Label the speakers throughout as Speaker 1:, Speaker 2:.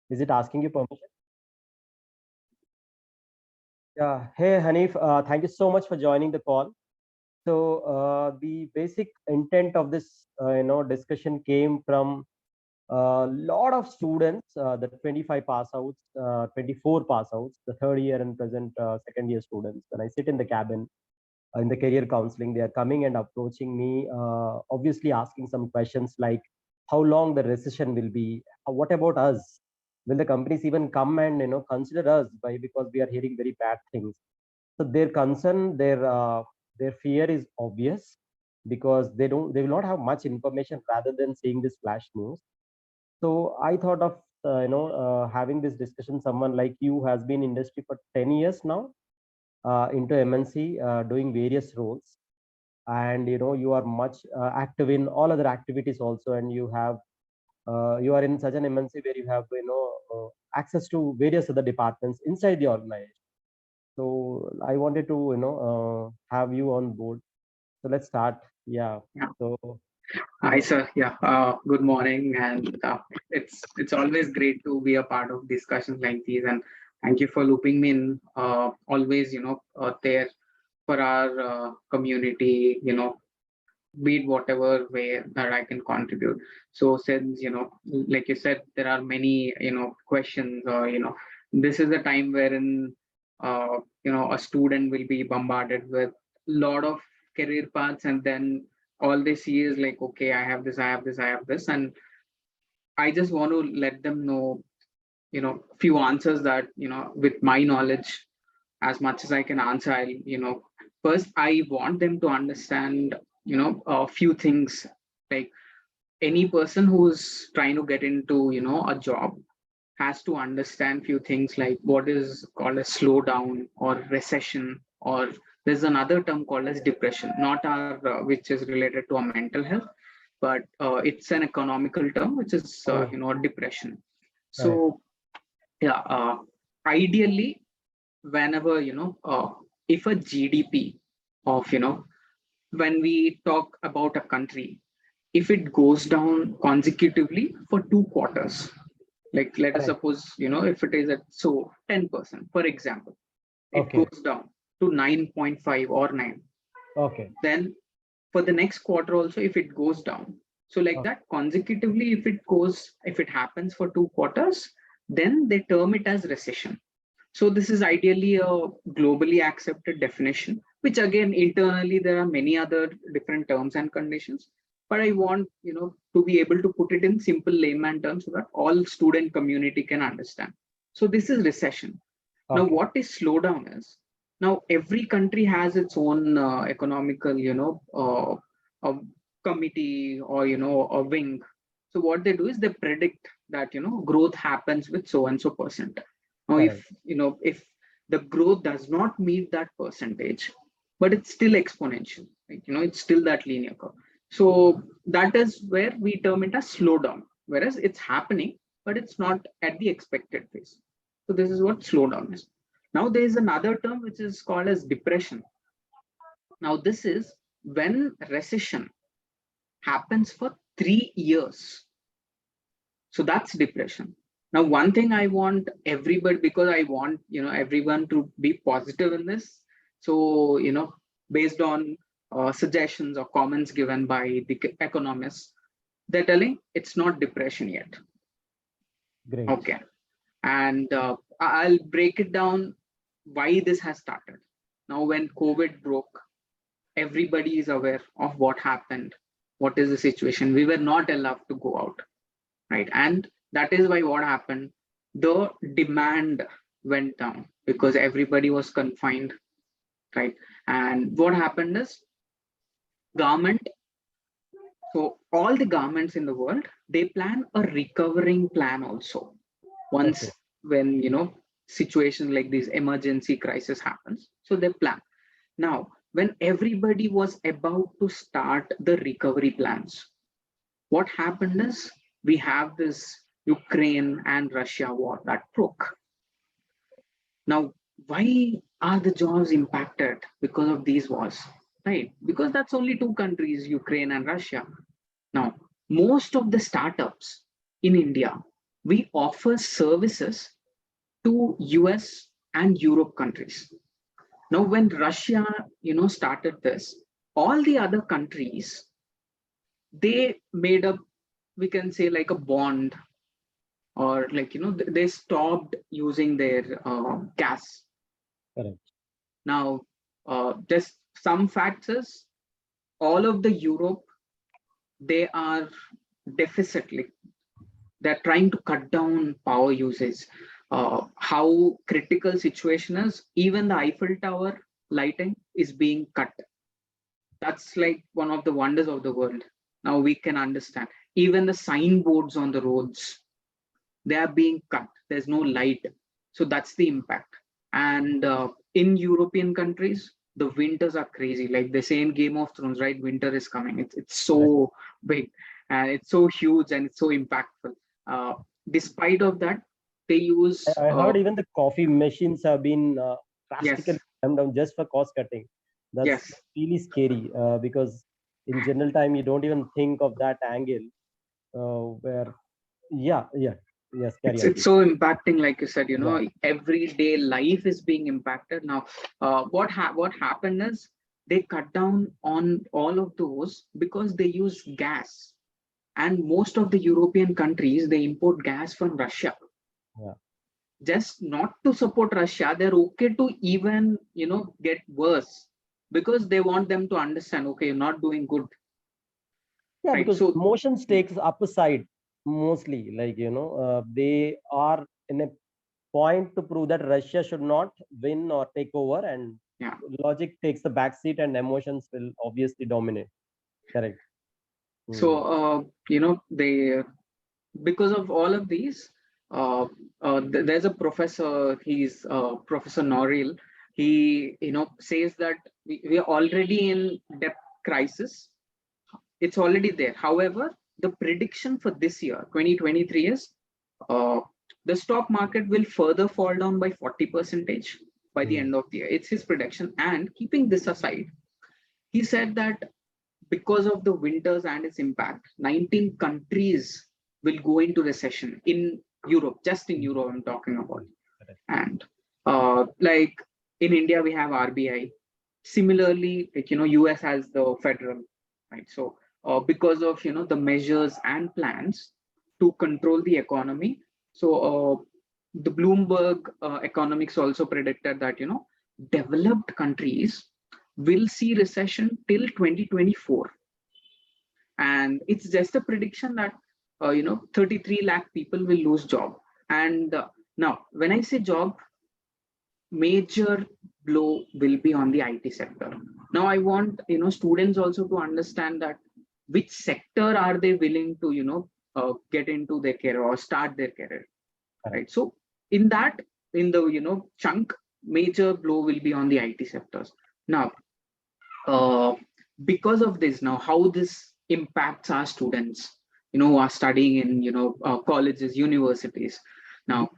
Speaker 1: Is it asking you permission? Yeah. Hey, Hanif, thank you so much for joining the call. So the basic intent of this, discussion came from a lot of students, the 25 pass outs, 24 pass outs, the third year and present second year students. When I sit in the cabin in the career counseling, they are coming and approaching me, obviously asking some questions like, how long the recession will be? What about us? Will the companies even come and consider us by because we are hearing very bad things? So their concern, their fear is obvious because they will not have much information rather than seeing this flash news. So I thought of having this discussion. Someone like you has been in industry for 10 years now, into MNC, doing various roles, and you are much active in all other activities also, and you are in such an MNC where you have access to various other departments inside the organization. So I wanted to have you on board. So let's start. Yeah.
Speaker 2: Yeah.
Speaker 1: So
Speaker 2: Hi, sir. Yeah. Good morning, and it's always great to be a part of discussions like these. And thank you for looping me in. Always, there for our community. Be it whatever way that I can contribute. So since like you said, there are many questions, or this is a time wherein a student will be bombarded with a lot of career paths, and then all they see is like, okay, I have this, I have this, I have this, and I just want to let them know, few answers that with my knowledge, as much as I can answer, I'll first I want them to understand a few things, like any person who's trying to get into a job has to understand few things like what is called a slowdown or recession, or there's another term called as depression, not our which is related to our mental health, but it's an economical term, which is
Speaker 1: oh,
Speaker 2: depression.
Speaker 1: correct.
Speaker 2: So yeah, ideally, whenever if a GDP of when we talk about a country, if it goes down consecutively for 2 quarters, like let us
Speaker 1: Correct.
Speaker 2: suppose if it is at 10%, for example, it
Speaker 1: Okay.
Speaker 2: goes down to 9.5 or 9,
Speaker 1: Okay.
Speaker 2: then for the next quarter also, if it goes down, so like
Speaker 1: Okay.
Speaker 2: that consecutively, if it happens for 2 quarters, then they term it as recession. So this is ideally a globally accepted definition, which again internally there are many other different terms and conditions. But I want to be able to put it in simple layman terms so that all student community can understand. So this is recession. Now,
Speaker 1: Okay.
Speaker 2: what is slowdown is, now every country has its own economical, a committee, or a wing. So what they do is they predict that growth happens with so and so percent. Now,
Speaker 1: Correct.
Speaker 2: if the growth does not meet that percentage, but it's still exponential, like, it's still that linear curve. So that is where we term it as slowdown, whereas it's happening, but it's not at the expected pace. So this is what slowdown is. Now there is another term which is called as depression. Now this is when recession happens for 3 years. So that's depression. Now, one thing I want everybody, because I want everyone to be positive in this. So based on suggestions or comments given by the economists, they're telling it's not depression yet.
Speaker 1: Great.
Speaker 2: Okay, and I'll break it down why this has started. Now, when COVID broke, everybody is aware of what happened. What is the situation? We were not allowed to go out, right? And that is why what happened, the demand went down because everybody was confined, right? And what happened is government, so all the governments in the world, they plan a recovering plan also.
Speaker 1: Okay.
Speaker 2: Once when situations like this emergency crisis happens, so they plan. Now when everybody was about to start the recovery plans, what happened is we have this Ukraine and Russia war that broke. Now, why are the jobs impacted because of these wars? Right? Because that's only two countries, Ukraine and Russia. Now, most of the startups in India, we offer services to US and Europe countries. Now, when Russia, started this, all the other countries, they made up, we can say, like a bond, or like, they stopped using their gas.
Speaker 1: Correct.
Speaker 2: Now, just some facts is, all of the Europe, they are deficit, like they're trying to cut down power usage. How critical situation is, even the Eiffel Tower lighting is being cut. That's like one of the wonders of the world. Now we can understand. Even the signboards on the roads, they are being cut. There's no light. So that's the impact. And in European countries, the winters are crazy. Like they say in Game of Thrones, right? Winter is coming. It's
Speaker 1: Correct.
Speaker 2: so big and it's so huge and it's so impactful. Uh, Despite of that, they use
Speaker 1: I heard even the coffee machines have been drastically
Speaker 2: yes,
Speaker 1: clamped down just for cost cutting. That's
Speaker 2: yes.
Speaker 1: really scary because in general time you don't even think of that angle. Where yeah, yes, carry on
Speaker 2: It's
Speaker 1: please.
Speaker 2: so impacting, like you said,
Speaker 1: Yeah,
Speaker 2: everyday life is being impacted now. What happened is they cut down on all of those because they use gas, and most of the European countries, they import gas from Russia.
Speaker 1: yeah,
Speaker 2: Just not to support Russia, they're okay to even get worse, because they want them to understand, okay, you're not doing good,
Speaker 1: yeah,
Speaker 2: right?
Speaker 1: because
Speaker 2: So
Speaker 1: emotions takes up a side mostly, like they are in a point to prove that Russia should not win or take over, and
Speaker 2: yeah.
Speaker 1: logic takes the back seat, and emotions will obviously dominate. Correct.
Speaker 2: So
Speaker 1: Hmm.
Speaker 2: they, because of all of these, there's a professor, he's Professor Noril. He says that we are already in debt crisis. It's already there. However, the prediction for this year 2023 is, uh, the stock market will further fall down by 40 percentage by the
Speaker 1: Hmm.
Speaker 2: end of the year. It's his prediction. And keeping this aside, he said that because of the winters and its impact, 19 countries will go into recession in Europe, just in Europe, I'm talking about.
Speaker 1: Correct.
Speaker 2: And like in India, we have RBI. Similarly, like, US has the federal, right? So because of, the measures and plans to control the economy. So the Bloomberg economics also predicted that, developed countries will see recession till 2024. And it's just a prediction that 33 lakh people will lose job. And now when I say job, major blow will be on the IT sector. Now I want students also to understand that which sector are they willing to get into their career or start their career,
Speaker 1: Correct.
Speaker 2: right? So in that, in the chunk, major blow will be on the IT sectors. Now uh, because of this, now how this impacts our students, who are studying in colleges, universities now.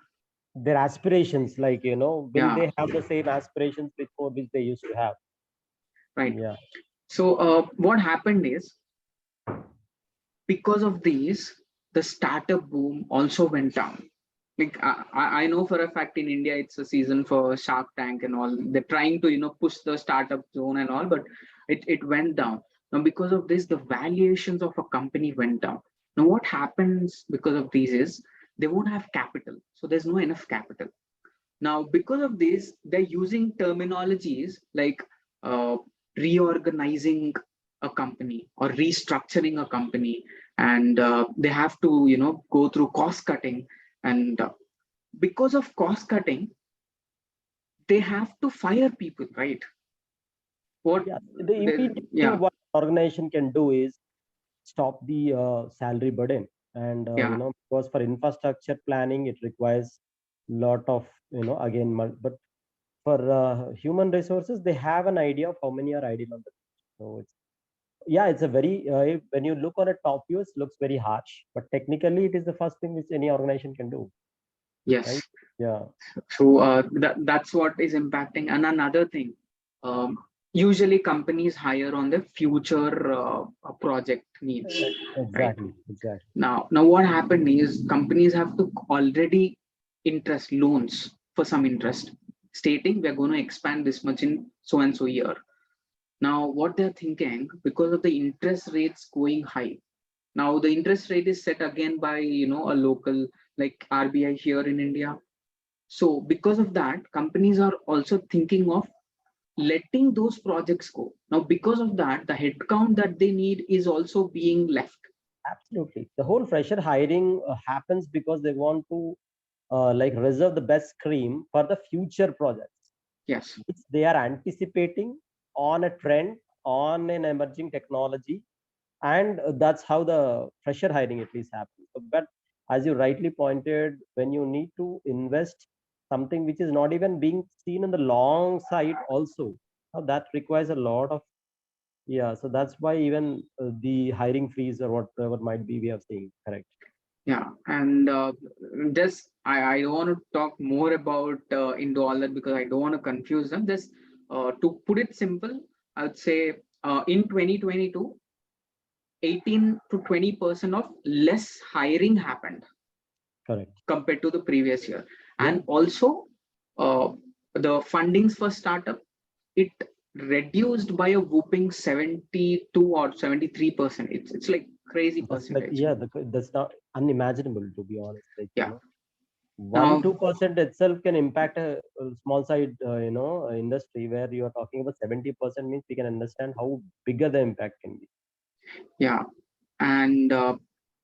Speaker 1: Their aspirations, like will
Speaker 2: Yeah,
Speaker 1: they have the same aspirations before which they used to have?
Speaker 2: right.
Speaker 1: Yeah,
Speaker 2: So what happened is, because of these, the startup boom also went down. Like I know for a fact in India it's a season for Shark Tank and all. They're trying to push the startup zone and all, but it went down. Now because of this, the valuations of a company went down. Now what happens because of these is, they won't have capital, so there's no enough capital. Now because of this, they're using terminologies like uh, reorganizing a company or restructuring a company, and they have to go through cost cutting. And because of cost cutting, they have to fire people, right? What
Speaker 1: yeah. The immediate thing
Speaker 2: yeah,
Speaker 1: what organization can do is stop the salary burden, and
Speaker 2: yeah,
Speaker 1: because for infrastructure planning it requires lot of again but for human resources they have an idea of how many are idle on the bench. So it's, yeah, it's a very when you look on a top view it looks very harsh, but technically it is the first thing which any organization can do, right?
Speaker 2: yes.
Speaker 1: Yeah.
Speaker 2: So that's what is impacting. And another thing, usually companies hire on the future project needs, right?
Speaker 1: Exactly, exactly.
Speaker 2: Now what happened is companies have to already interest loans for some interest, stating we're going to expand this much in so and so year. Now what they're thinking, because of the interest rates going high, now the interest rate is set again by a local like RBI here in India. So because of that, companies are also thinking of letting those projects go. Now because of that, the headcount that they need is also being left.
Speaker 1: Absolutely. The whole fresher hiring happens because they want to like reserve the best cream for the future projects,
Speaker 2: Yes.
Speaker 1: which they are anticipating on a trend, on an emerging technology, and that's how the fresher hiring at least happens. But as you rightly pointed, when you need to invest something which is not even being seen in the long side also, now that requires a lot of, yeah, so that's why even the hiring freeze or whatever might be we are seeing, correct.
Speaker 2: Yeah, and just I don't want to talk more about into all that because I don't want to confuse them. Just to put it simple, I would say in 2022, 18 to 20% of less hiring happened
Speaker 1: Correct.
Speaker 2: compared to the previous year.
Speaker 1: Yeah,
Speaker 2: And also, uh, the fundings for startup, it reduced by a whooping 72 or 73%. It's like crazy percentage.
Speaker 1: yeah, that's not unimaginable to be honest. Like,
Speaker 2: Yeah.
Speaker 1: one
Speaker 2: Now,
Speaker 1: 2% itself can impact a small side, industry where you are talking about 70% means we can understand how bigger the impact can be.
Speaker 2: yeah. And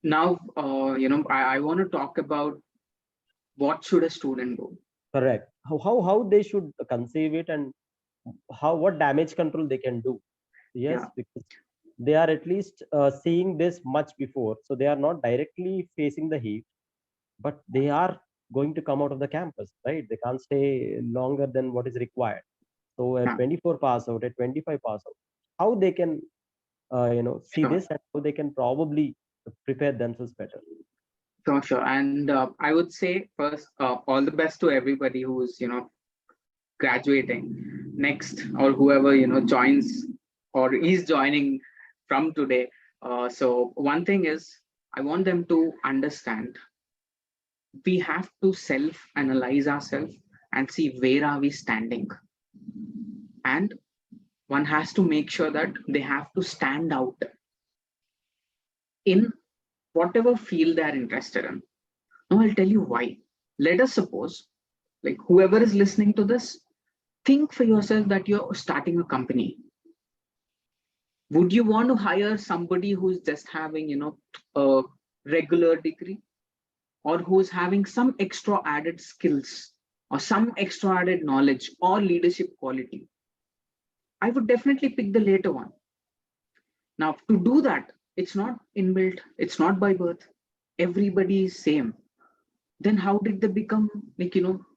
Speaker 2: now, I want to talk about what should a student do.
Speaker 1: Correct. How they should conceive it, and how what damage control they can do.
Speaker 2: Yeah,
Speaker 1: Yes, because they are at least seeing this much before, so they are not directly facing the heat, but they are going to come out of the campus, right? They can't stay longer than what is required. So at
Speaker 2: yeah,
Speaker 1: 24 pass out, at 25 pass out, how they can see
Speaker 2: sure,
Speaker 1: this and how they can probably prepare themselves better.
Speaker 2: sure. And I would say first, all the best to everybody who's graduating next, or whoever joins or is joining from today. So one thing is, I want them to understand we have to self-analyze ourselves and see where are we standing, and one has to make sure that they have to stand out in whatever field they are interested in. Now, I'll tell you why. Let us suppose, like whoever is listening to this, think for yourself that you're starting a company. Would you want to hire somebody who's just having, a regular degree, or who's having some extra added skills or some extra added knowledge or leadership quality? I would definitely pick the later one. Now, to do that, it's not inbuilt, it's not by birth. Everybody is same. Then how did they become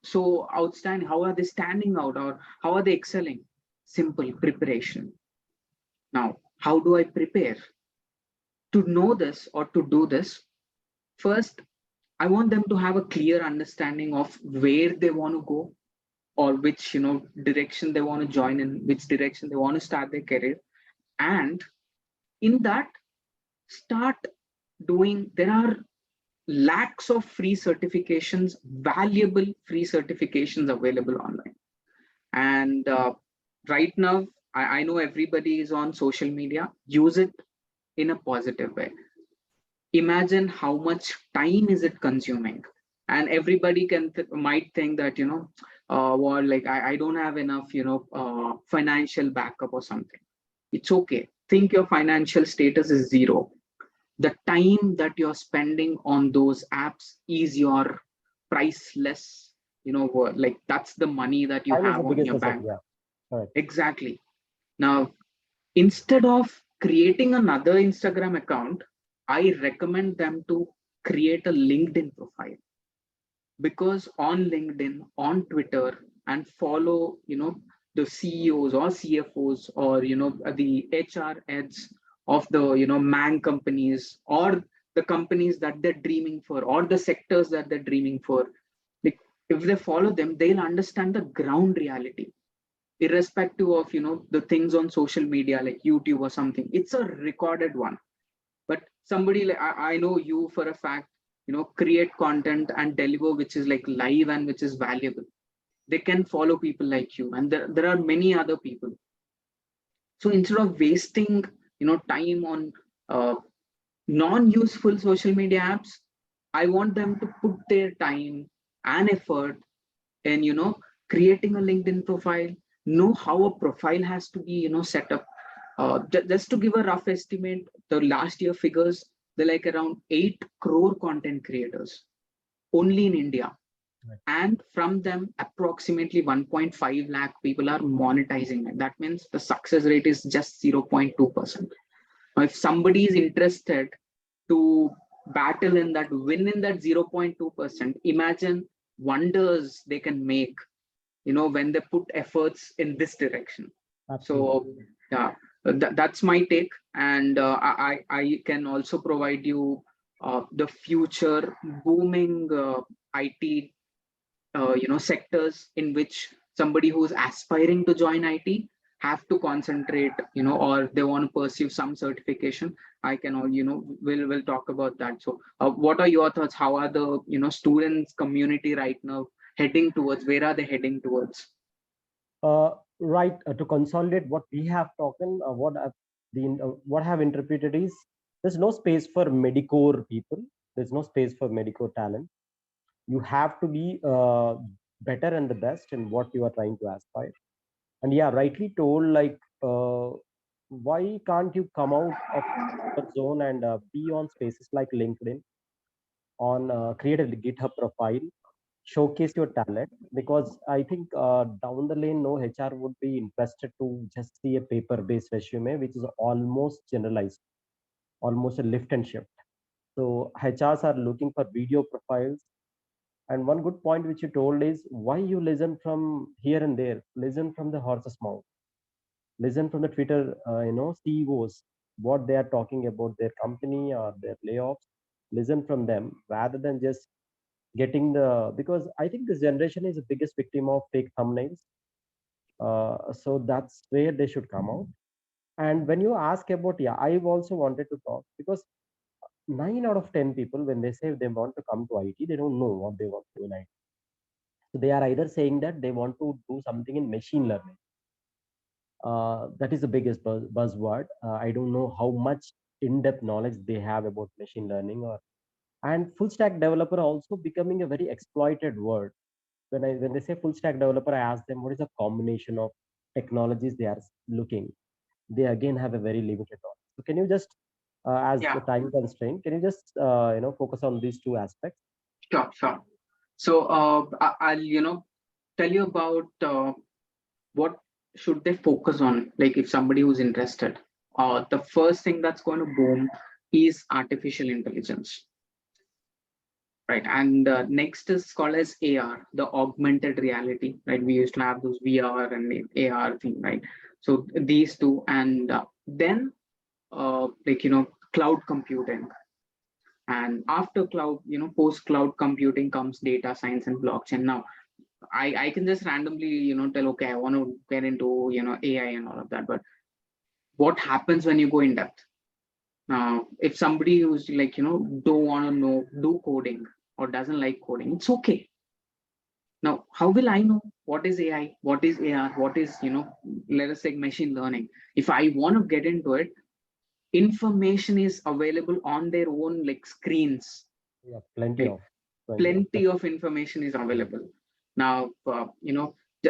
Speaker 2: so outstanding? How are they standing out, or how are they excelling? Simple preparation. Now, how do I prepare to know this or to do this? First, I want them to have a clear understanding of where they want to go, or which direction they want to join in, which direction they want to start their career. And in that, start doing, there are lakhs of free certifications, valuable free certifications available online. And right now, I know everybody is on social media. Use it in a positive way. Imagine how much time is it consuming, and everybody might think that well, like I don't have enough financial backup or something. It's okay. Think your financial status is zero. The time that you're spending on those apps is your priceless like that's the money that you
Speaker 1: Time is the
Speaker 2: have on
Speaker 1: biggest
Speaker 2: your
Speaker 1: asset.
Speaker 2: bank.
Speaker 1: Yeah, correct.
Speaker 2: Exactly. Now, instead of creating another Instagram account, I recommend them to create a LinkedIn profile, because on LinkedIn, on Twitter, and follow the CEOs or CFOs, or the HR heads of the man companies, or the companies that they're dreaming for, or the sectors that they're dreaming for. Like, if they follow them, they'll understand the ground reality. irrespective of the things on social media like YouTube or something. It's a recorded one. But somebody like I know you for a fact, create content and deliver which is like live and which is valuable. They can follow people like you, and there are many other people. So instead of wasting time on uh, non-useful social media apps, I want them to put their time and effort in creating a LinkedIn profile, know how a profile has to be set up. Just to give a rough estimate, the last year figures, they're like around 8 crore content creators only in India.
Speaker 1: Right.
Speaker 2: And from them, approximately 1.5 lakh people are monetizing it. That means the success rate is just 0.2%. Now, if somebody is interested to battle in that, win in that 0.2%, imagine wonders they can make, when they put efforts in this direction. So,
Speaker 1: Absolutely.
Speaker 2: yeah, that's my take. And I can also provide you the future booming IT sectors in which somebody who's aspiring to join IT have to concentrate, or they want to pursue some certification. I can all, we'll talk about that. So what are your thoughts? How are the students community right now heading towards? Where are they heading towards?
Speaker 1: Right. To consolidate what we have talked, what I have interpreted is there's no space for medicore people. There's no space for medicore talent. You have to be better and the best in what you are trying to aspire. And yeah, rightly told, like, why can't you come out of your zone and be on spaces like LinkedIn, on create a GitHub profile, showcase your talent? Because I think down the lane, no HR would be interested to just see a paper-based resume, which is almost generalized, almost a lift and shift. So HRs are looking for video profiles. And one good point which you told is why you listen from here and there, listen from the horse's mouth, listen from the Twitter, CEOs, what they are talking about their company or their layoffs. Listen from them rather than just getting the, because I think this generation is the biggest victim of fake thumbnails. So that's where they should come out. And when you ask about, yeah, I've also wanted to talk because 9 out of 10 people, when they say they want to come to IT, they don't know what they want to do in IT. So they are either saying that they want to do something in machine learning. That is the biggest buzzword. I don't know how much in-depth knowledge they have about machine learning, or and full stack developer also becoming a very exploited word. When they say full stack developer, I ask them what is a combination of technologies they are looking. They again have a very limited knowledge. So can you just, as
Speaker 2: Yeah,
Speaker 1: the time constraint, can you just focus on these two aspects?
Speaker 2: sure. So I'll tell you about what should they focus on. Like if somebody who's interested, the first thing that's going to boom is artificial intelligence, right? And next is called as AR, the augmented reality, right? We used to have those VR and AR thing, right? So these two, and then like cloud computing. And after cloud, post cloud computing comes data science and blockchain. Now I can just randomly tell, okay, I want to get into AI and all of that, but what happens when you go in depth? Now if somebody who's like don't want to know do coding or doesn't like coding, it's okay. Now how will I know what is AI, what is AR, what is let us say machine learning? If I want to get into it, information is available on their own like screens,
Speaker 1: Yeah, plenty
Speaker 2: right?
Speaker 1: of, plenty of.
Speaker 2: Plenty of information is available. Now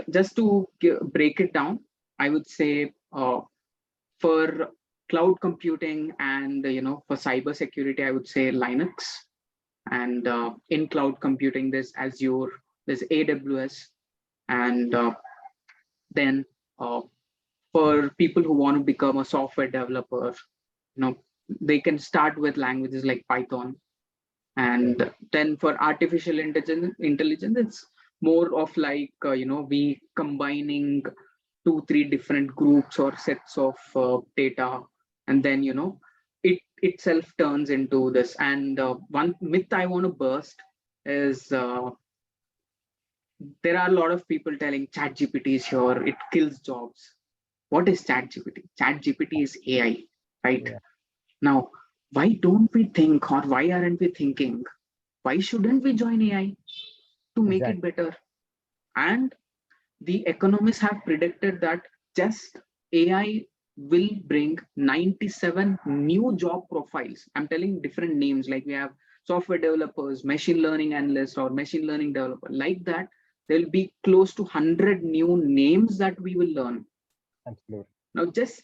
Speaker 2: just to break it down, I would say for cloud computing and for cyber security, I would say Linux. And in cloud computing, there's Azure, there's AWS. And then for people who want to become a software developer, they can start with languages like Python.
Speaker 1: Right.
Speaker 2: And then for artificial intelligence, it's more of like we combining 2 3 different groups or sets of data, and then it itself turns into this. And one myth I want to burst is there are a lot of people telling chat GPT is here, it kills jobs. What is chat GPT? Chat GPT is AI, right?
Speaker 1: Yeah,
Speaker 2: Now, why don't we think, or why aren't we thinking, why shouldn't we join AI to make it
Speaker 1: exactly.
Speaker 2: better? And the economists have predicted that just AI will bring 97 new job profiles. I'm telling different names, like we have software developers, machine learning analysts, or machine learning developer. Like that, there'll be close to 100 new names that we will learn.
Speaker 1: Absolutely.
Speaker 2: Now, just,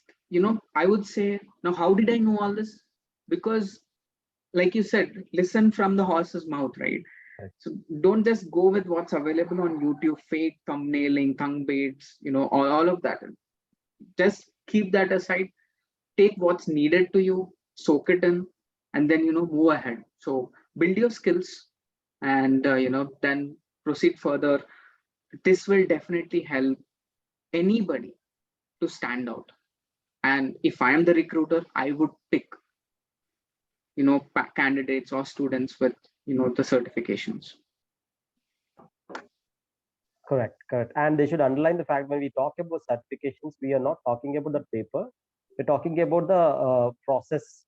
Speaker 2: I would say, now, how did I know all this? Because, like you said, listen from the horse's mouth, right?
Speaker 1: Correct.
Speaker 2: So don't just go with what's available on YouTube, fake thumbnailing, thumb baits, all of that. Just keep that aside, take what's needed to you, soak it in, and then, move ahead. So build your skills and, then proceed further. This will definitely help anybody to stand out. And if I am the recruiter, I would pick, candidates or students with, the certifications.
Speaker 1: Correct, correct. And they should underline the fact when we talk about certifications, we are not talking about the paper. We're talking about the process,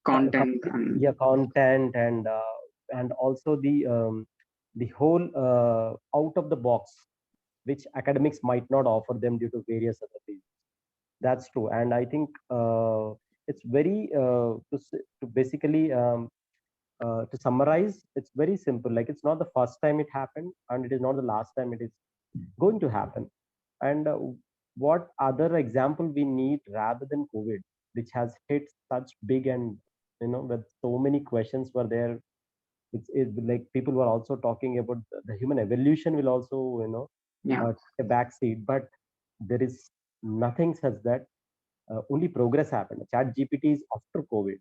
Speaker 2: Content and
Speaker 1: yeah, content, and also the whole out of the box, which academics might not offer them due to various other reasons. That's true, and I think it's very to basically to summarize, it's very simple. Like it's not the first time it happened, and it is not the last time it is going to happen. And what other example we need rather than COVID, which has hit such big, and with so many questions were there. It's like people were also talking about the human evolution will also
Speaker 2: yeah,
Speaker 1: take a back seat, but there is nothing such that only progress happened. Chat GPT is after COVID.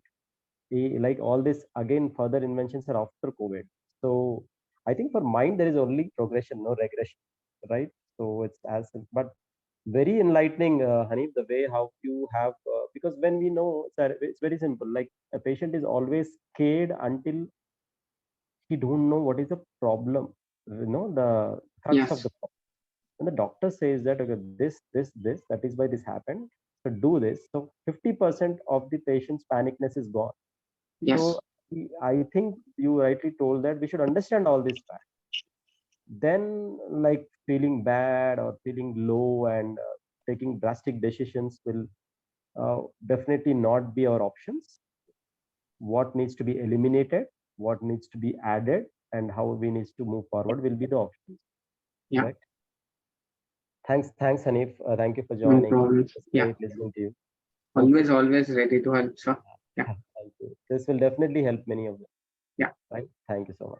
Speaker 1: Like all this again, further inventions are after COVID. So I think for mind there is only progression, no regression, right? So it's as but very enlightening, Hanif, the way how you have because when we know, sir, it's very simple. Like a patient is always scared until he don't know what is the problem, the crux of
Speaker 2: yes,
Speaker 1: the problem. And the doctor says that, okay, this, that is why this happened, so do this. So 50% of the patient's panicness is gone. So
Speaker 2: yes,
Speaker 1: I think you rightly told that we should understand all this fact. Then, like feeling bad or feeling low and taking drastic decisions will definitely not be our options. What needs to be eliminated, what needs to be added, and how we need to move forward will be the options.
Speaker 2: yeah,
Speaker 1: Correct. Thanks, Hanif. Thank you for
Speaker 2: no
Speaker 1: joining.
Speaker 2: problems.
Speaker 1: It's
Speaker 2: Yeah,
Speaker 1: great listening to you.
Speaker 2: always,
Speaker 1: Hopefully,
Speaker 2: always ready to help, sir. Yeah,
Speaker 1: thank you. This will definitely help many of them.
Speaker 2: yeah.
Speaker 1: Right. Thank you so much.